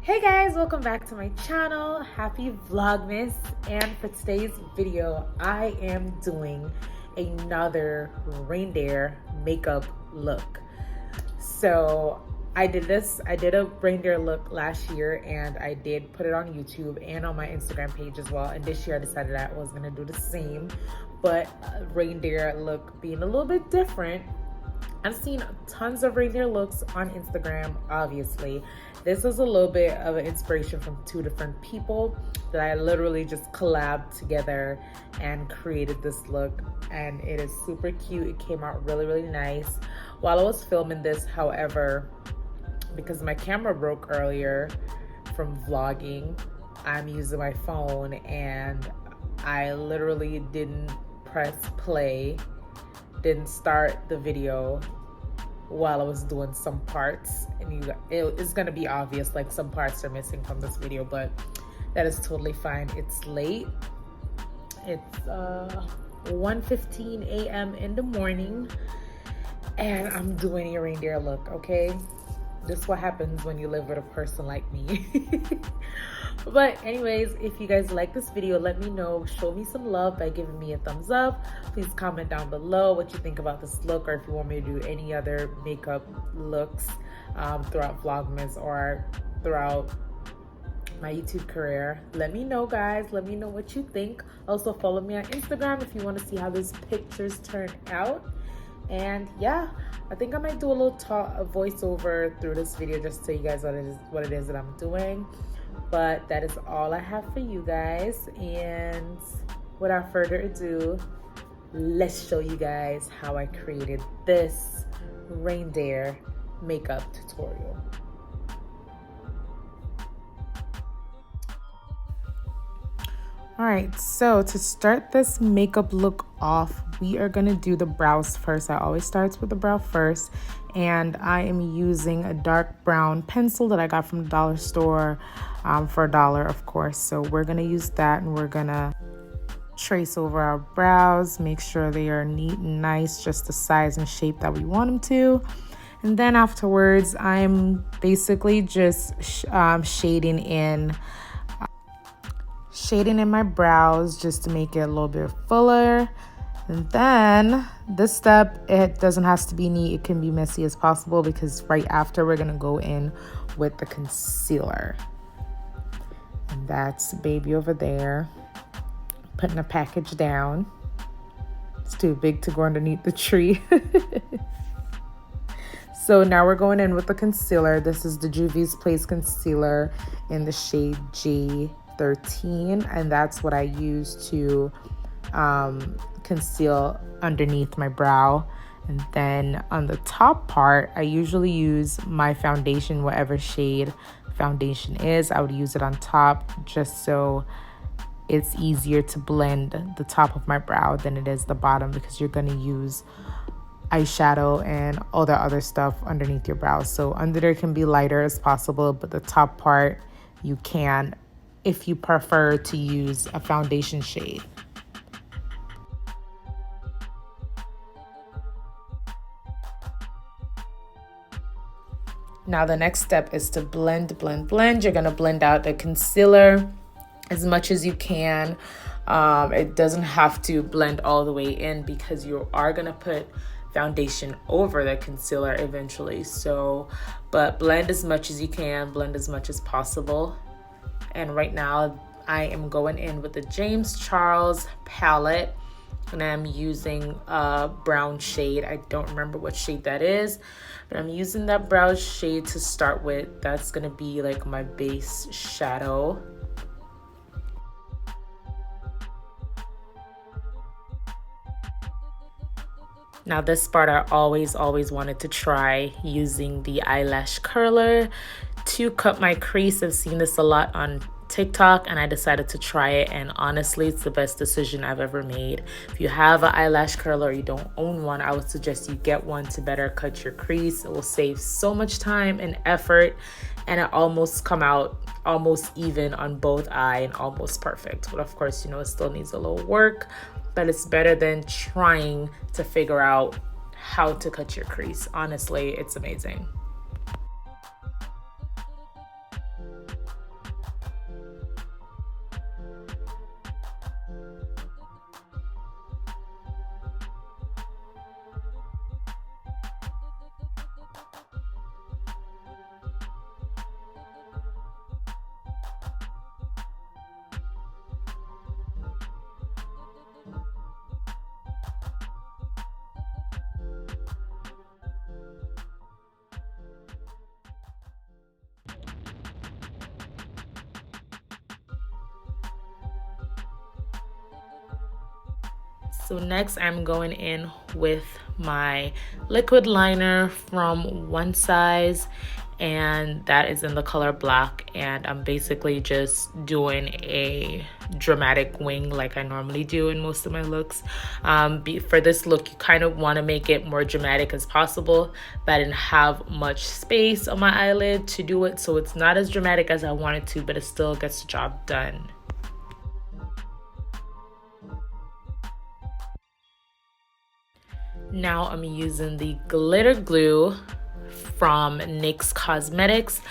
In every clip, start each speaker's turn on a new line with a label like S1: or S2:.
S1: Hey guys, welcome back to my channel. Happy Vlogmas. And for today's video, I am doing another reindeer makeup look. So I did a reindeer look last year and I did put it on YouTube and on my Instagram page as well. And this year I decided I was gonna do the same, but reindeer look being a little bit different. I've seen tons of reindeer looks on Instagram, obviously. This was a little bit of an inspiration from two different people that I literally just collabed together and created this look. And it is super cute. It came out really, really nice. While I was filming this, however, because my camera broke earlier from vlogging, I'm using my phone and I literally didn't press play, didn't start the video while I was doing some parts, and it's gonna be obvious, like some parts are missing from this video, but that is totally fine. It's late. It's 1:15 a.m. in the morning and I'm doing a reindeer look, okay? This is what happens when you live with a person like me. But anyways, if you guys like this video, let me know. Show me some love by giving me a thumbs up. Please comment down below what you think about this look, or if you want me to do any other makeup looks throughout Vlogmas or throughout my YouTube career. Let me know, guys. Let me know what you think. Also follow me on Instagram if you want to see how these pictures turn out. And yeah, I think I might do a little voiceover through this video just to tell you guys what it is that I'm doing. But that is all I have for you guys. And without further ado, let's show you guys how I created this reindeer makeup tutorial. All right, so to start this makeup look off, we are gonna do the brows first. I always start with the brow first, and I am using a dark brown pencil that I got from the dollar store for $1, of course. So we're gonna use that, and we're gonna trace over our brows, make sure they are neat and nice, just the size and shape that we want them to. And then afterwards, I'm basically just shading in my brows just to make it a little bit fuller. And then this step, it doesn't have to be neat, it can be messy as possible, because right after we're gonna go in with the concealer. And that's baby over there, putting a package down. It's too big to go underneath the tree. So now we're going in with the concealer. This is the Juvia's Place concealer in the shade G13, and that's what I use to conceal underneath my brow. And then on the top part, I usually use my foundation, whatever shade foundation is. I would use it on top just so it's easier to blend the top of my brow than it is the bottom, because you're going to use eyeshadow and all the other stuff underneath your brows. So under there can be lighter as possible, but the top part you can, if you prefer to use a foundation shade. Now the next step is to blend. You're gonna blend out the concealer as much as you can. It doesn't have to blend all the way in, because you are gonna put foundation over the concealer eventually. So, but blend as much as you can, blend as much as possible. And right now I am going in with the James Charles palette, and I'm using a brown shade. I don't remember what shade that is, but I'm using that brown shade to start with. That's gonna be like my base shadow. Now this part I always wanted to try, using the eyelash curler to cut my crease. I've seen this a lot on TikTok and I decided to try it, and honestly it's the best decision I've ever made. If you have an eyelash curler or you don't own one, I would suggest you get one to better cut your crease. It will save so much time and effort, and it almost come out almost even on both eye and almost perfect. But of course, you know, it still needs a little work, but it's better than trying to figure out how to cut your crease. Honestly, it's amazing. So next I'm going in with my liquid liner from One Size, and that is in the color black, and I'm basically just doing a dramatic wing like I normally do in most of my looks. For this look, you kind of want to make it more dramatic as possible, but I didn't have much space on my eyelid to do it, so it's not as dramatic as I wanted to, but it still gets the job done. Now I'm using the glitter glue from NYX Cosmetics.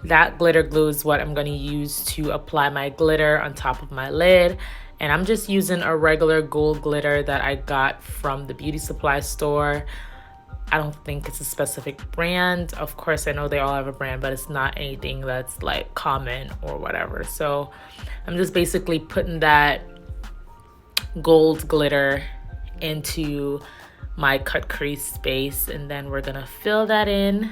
S1: That glitter glue is what I'm going to use to apply my glitter on top of my lid. And I'm just using a regular gold glitter that I got from the beauty supply store. I don't think it's a specific brand. Of course, I know they all have a brand, but it's not anything that's like common or whatever. So I'm just basically putting that gold glitter into my cut crease space, and then we're gonna fill that in.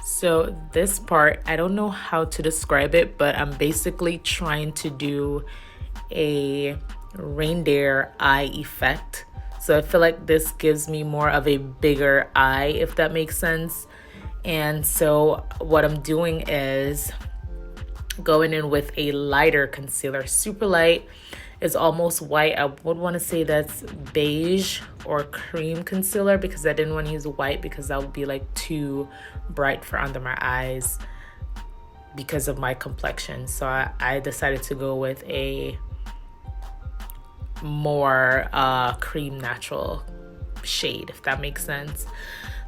S1: So this part, I don't know how to describe it, but I'm basically trying to do a reindeer eye effect. So I feel like this gives me more of a bigger eye, if that makes sense. And so what I'm doing is going in with a lighter concealer, super light. It's almost white. I would want to say that's beige or cream concealer, because I didn't want to use white because that would be like too bright for under my eyes because of my complexion. So I decided to go with a more cream natural shade, if that makes sense.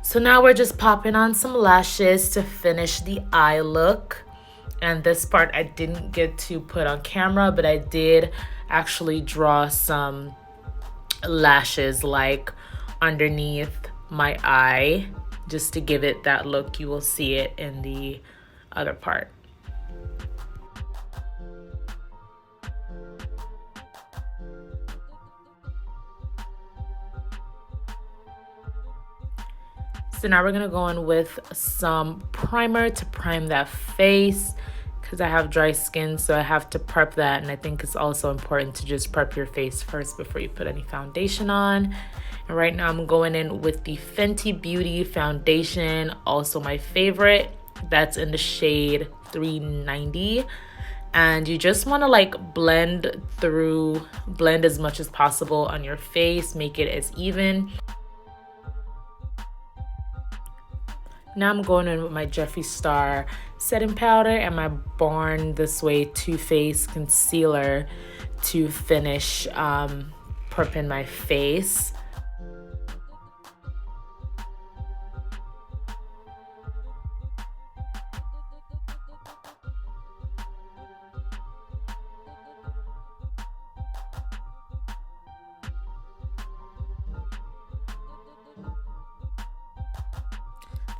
S1: So now we're just popping on some lashes to finish the eye look. And this part I didn't get to put on camera, but I did actually draw some lashes like underneath my eye just to give it that look. You will see it in the other part. So now we're gonna go in with some primer to prime that face, because I have dry skin, so I have to prep that. And I think it's also important to just prep your face first before you put any foundation on. And right now I'm going in with the Fenty Beauty foundation, also my favorite. That's in the shade 390. And you just want to like blend as much as possible on your face, make it as even. Now I'm going in with my Jeffree Star setting powder and my Born This Way Too Faced concealer to finish prepping my face.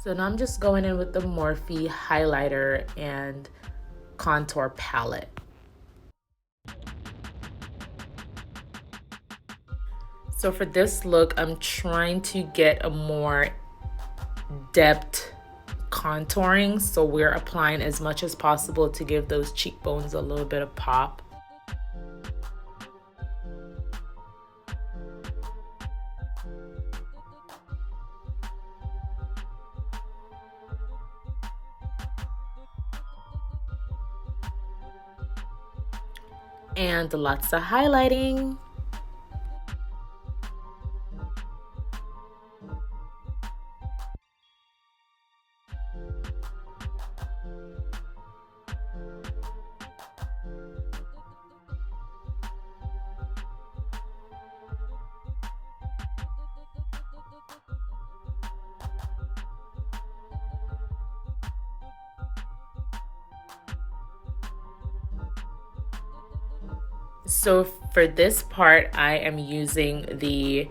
S1: So now I'm just going in with the Morphe highlighter and contour palette. So for this look, I'm trying to get a more depth contouring. So we're applying as much as possible to give those cheekbones a little bit of pop. And lots of highlighting. So for this part, I am using the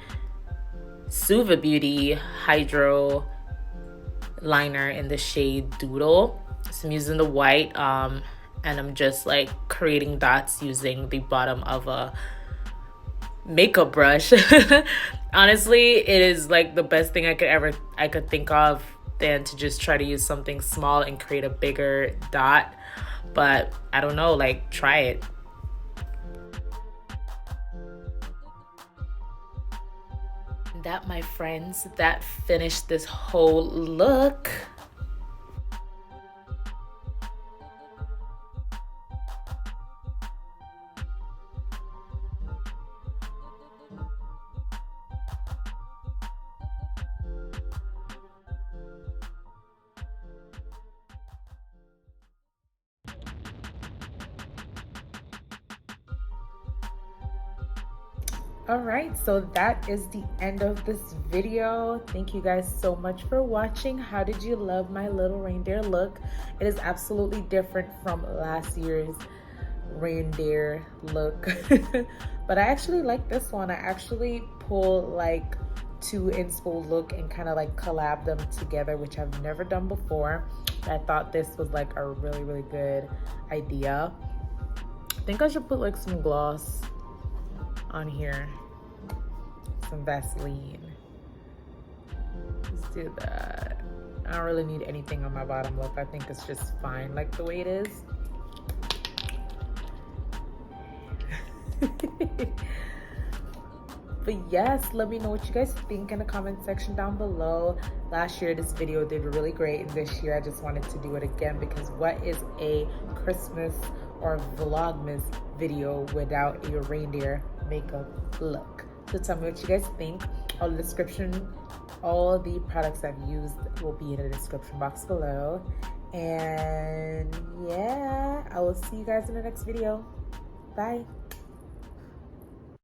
S1: Suva Beauty Hydro Liner in the shade Doodle. So I'm using the white, and and I'm just like creating dots using the bottom of a makeup brush. Honestly, it is like the best thing I could think of than to just try to use something small and create a bigger dot. But I don't know, like, try it. That, my friends, that finished this whole look. All right, so that is the end of this video. Thank you guys so much for watching. How did you love my little reindeer look? It is absolutely different from last year's reindeer look. But I actually like this one. I actually pull like two inspo look and kind of like collab them together, which I've never done before. I thought this was like a really good idea. I think I should put like some gloss on here, some Vaseline. Let's do that. I don't really need anything on my bottom lip. I think it's just fine like the way it is. But yes, let me know what you guys think in the comment section down below. Last year this video did really great, and this year I just wanted to do it again, because what is a Christmas or Vlogmas video without a reindeer makeup look? So tell me what you guys think. All the products I've used will be in the description box below. And yeah, I will see you guys in the next video. Bye.